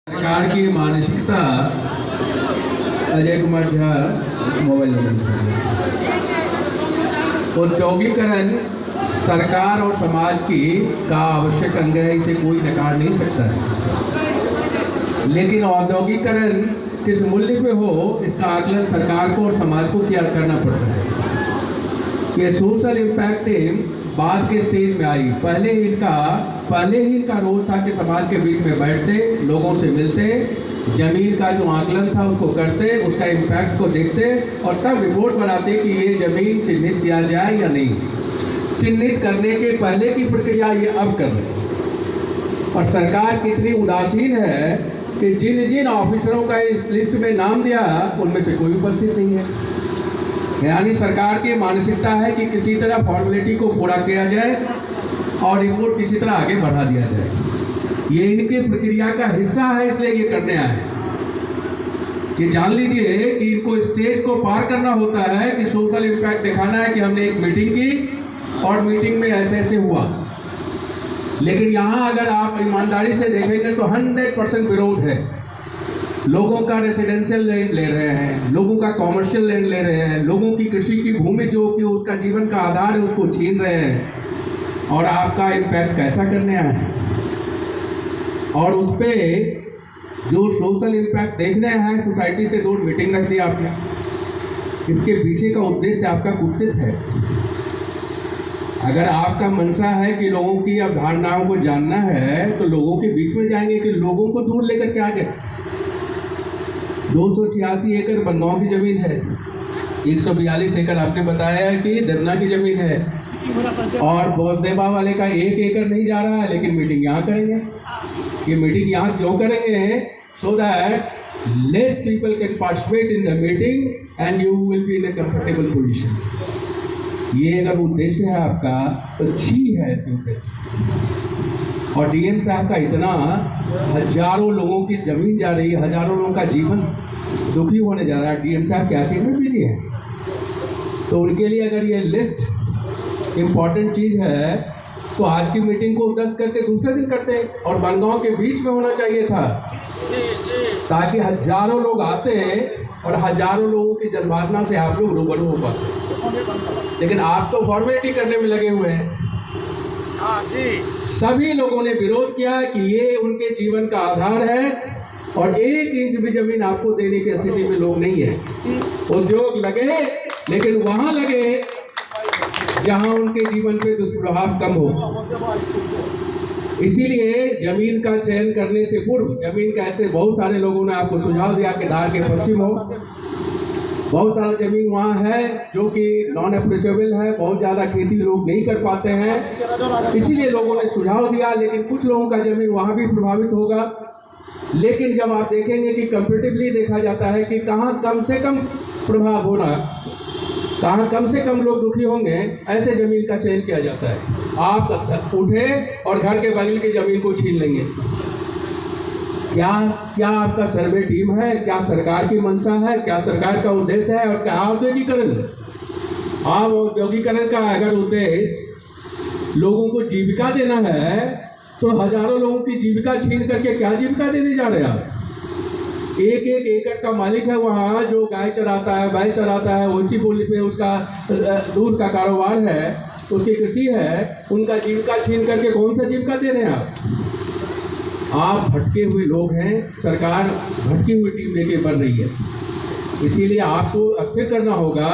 सरकार की मानसिकता। Ajay Kumar Jha, mobile number. औद्योगिकरण सरकार और समाज की का आवश्यक अंग है, इसे कोई नकार नहीं सकता है। लेकिन औद्योगिकरण किस मूल्य पे हो, इसका आकलन सरकार को और समाज को क्या करना पड़ता है। ये सोशल इम्पैक्ट बाद के स्टेज में आई। पहले ही इनका रोल था कि समाज के बीच में बैठते, लोगों से मिलते, जमीन का जो आकलन था उसको करते, उसका इम्पैक्ट को देखते और तब रिपोर्ट बनाते कि ये जमीन चिन्हित किया जाए या नहीं। चिन्हित करने के पहले की प्रक्रिया ये अब कर रहे हैं। और सरकार कितनी उदासीन है कि जिन जिन ऑफिसरों का इस लिस्ट में नाम दिया उनमें से कोई उपस्थित नहीं है। यानी सरकार की मानसिकता है कि किसी तरह फॉर्मेलिटी को पूरा किया जाए और रिपोर्ट किसी तरह आगे बढ़ा दिया जाए। ये इनकी प्रक्रिया का हिस्सा है, इसलिए ये करने आए। कि जान लीजिए कि इनको स्टेज को पार करना होता है कि सोशल इम्पैक्ट दिखाना है कि हमने एक मीटिंग की और मीटिंग में ऐसे ऐसे हुआ। लेकिन यहाँ अगर आप ईमानदारी से देखेंगे तो 100% विरोध है। लोगों का रेसिडेंशियल लैंड ले रहे हैं, लोगों का कॉमर्शियल लैंड ले रहे हैं, लोगों की कृषि की भूमि जो कि उसका जीवन का आधार है उसको छीन रहे हैं। और आपका इम्पैक्ट कैसा करने आए हैं। और उस पर जो सोशल इम्पैक्ट देखने हैं, सोसाइटी से दूर मीटिंग रख दी आपने। इसके पीछे का उद्देश्य आपका कुत्सित है। अगर आपका मनसा है कि लोगों की अवधारणाओं को जानना है तो लोगों के बीच में जाएंगे कि लोगों को दूर लेकर के आगे। 286 एकड़ बनगांव की ज़मीन है, 142 एकड़ आपने बताया है कि दरना की ज़मीन है, और बौसदेवा वाले का 1 एकड़ नहीं जा रहा है। लेकिन मीटिंग यहाँ करेंगे। ये मीटिंग यहाँ क्यों करेंगे? So that less people can participate in the meeting and you will be in A comfortable position. ये अगर उद्देश्य है आपका तो अच्छी है ऐसे उद्देश्य। और डीएम साहब का इतना हजारों लोगों की ज़मीन जा रही है, हजारों लोगों का जीवन दुखी होने जा रहा है। डीएम साहब क्या चीज़ में बिजी हैं? तो उनके लिए अगर ये लिस्ट इम्पॉर्टेंट चीज़ है तो आज की मीटिंग को रद्द करके दूसरे दिन करते और बनगांव के बीच में होना चाहिए था, ताकि हजारों लोग आते और हजारों लोगों की जनभावना से आप लोग रूबरू हो पाते। लेकिन आप तो फॉर्मेलिटी करने में लगे हुए हैं। सभी लोगों ने विरोध किया कि ये उनके जीवन का आधार है और 1 इंच भी जमीन आपको देने की स्थिति में लोग नहीं है। उद्योग लगे, लेकिन वहां लगे जहां उनके जीवन पे दुष्प्रभाव कम हो। इसीलिए जमीन का चयन करने से पूर्व, जमीन का ऐसे बहुत सारे लोगों ने आपको सुझाव दिया कि धार के पश्चिम हो, बहुत सारा जमीन वहाँ है जो कि नॉन अप्रोचेबल है, बहुत ज़्यादा खेती लोग नहीं कर पाते हैं, इसीलिए लोगों ने सुझाव दिया। लेकिन कुछ लोगों का जमीन वहाँ भी प्रभावित होगा। लेकिन जब आप देखेंगे कि कंपेरेटिवली देखा जाता है कि कहाँ कम से कम प्रभाव हो रहा, कहाँ कम से कम लोग दुखी होंगे, ऐसे ज़मीन का चयन किया जाता है। आप उठे और घर के बगल की ज़मीन को छीन लेंगे। क्या आपका सर्वे टीम है? क्या सरकार की मंशा है? क्या सरकार का उद्देश्य है? और क्या औद्योगिकरण? आप औद्योगिकरण का अगर उद्देश्य लोगों को जीविका देना है तो हजारों लोगों की जीविका छीन करके क्या जीविका देने जा रहे हैं आप? 1-1 एकड़ का मालिक है वहाँ, जो गाय चराता है, बैल चराता है, ऊंची बोली पे उसका दूध का कारोबार है, उसकी कृषि है, उनका जीविका छीन करके कौन सा जीविका दे रहे हैं आप? आप भटके हुए लोग हैं, सरकार भटकी हुई टीम लेके बढ़ रही है। इसीलिए आपको स्थिर करना होगा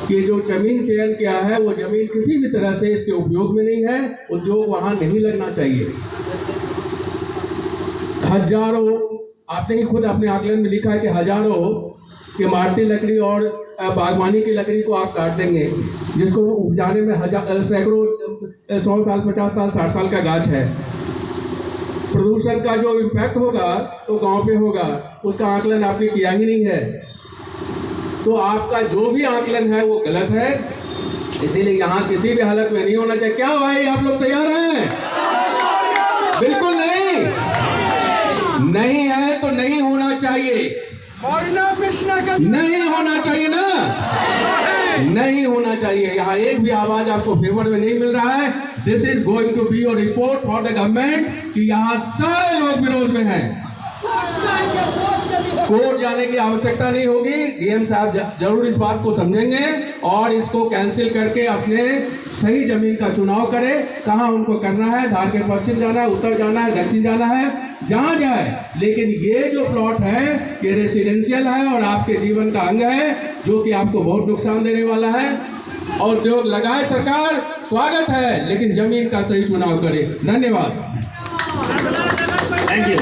कि जो जमीन चयन किया है वो जमीन किसी भी तरह से इसके उपयोग में नहीं है, उद्योग वहाँ नहीं लगना चाहिए। हजारों, आपने ही खुद अपने आकलन में लिखा है कि हजारों इमारती लकड़ी और बागवानी की लकड़ी को आप काट देंगे, जिसको उपजाने में सैकड़ों 100 साल, 50 साल, 60 साल का गाछ है। प्रदूषण का जो इम्पैक्ट होगा तो गांव पे होगा, उसका आकलन आपने किया ही नहीं है। तो आपका जो भी आकलन है वो गलत है। इसीलिए यहाँ किसी भी हालत में नहीं होना चाहिए। क्या भाई आप लोग तैयार हैं? बिल्कुल नहीं, नहीं है तो नहीं होना चाहिए, नहीं होना चाहिए ना, नहीं होना चाहिए। यहाँ एक भी आवाज आपको फेवर में नहीं मिल रहा है। This is going to be your report for the government कि यहाँ सारे लोग विरोध में हैं। कोर्ट जाने की आवश्यकता नहीं होगी। डीएम साहब जरूर इस बात को समझेंगे और इसको कैंसिल करके अपने सही जमीन का चुनाव करें। कहाँ उनको करना है, धार के पश्चिम जाना है, उत्तर जाना है, दक्षिण जाना है, जहाँ जाए। लेकिन ये जो प्लॉट है ये रेसिडेंशियल है और आपके जीवन का अंग है, जो कि आपको बहुत नुकसान देने वाला है। और उद्योग लगाए सरकार, स्वागत है, लेकिन जमीन का सही चुनाव करे। धन्यवाद। Thank you.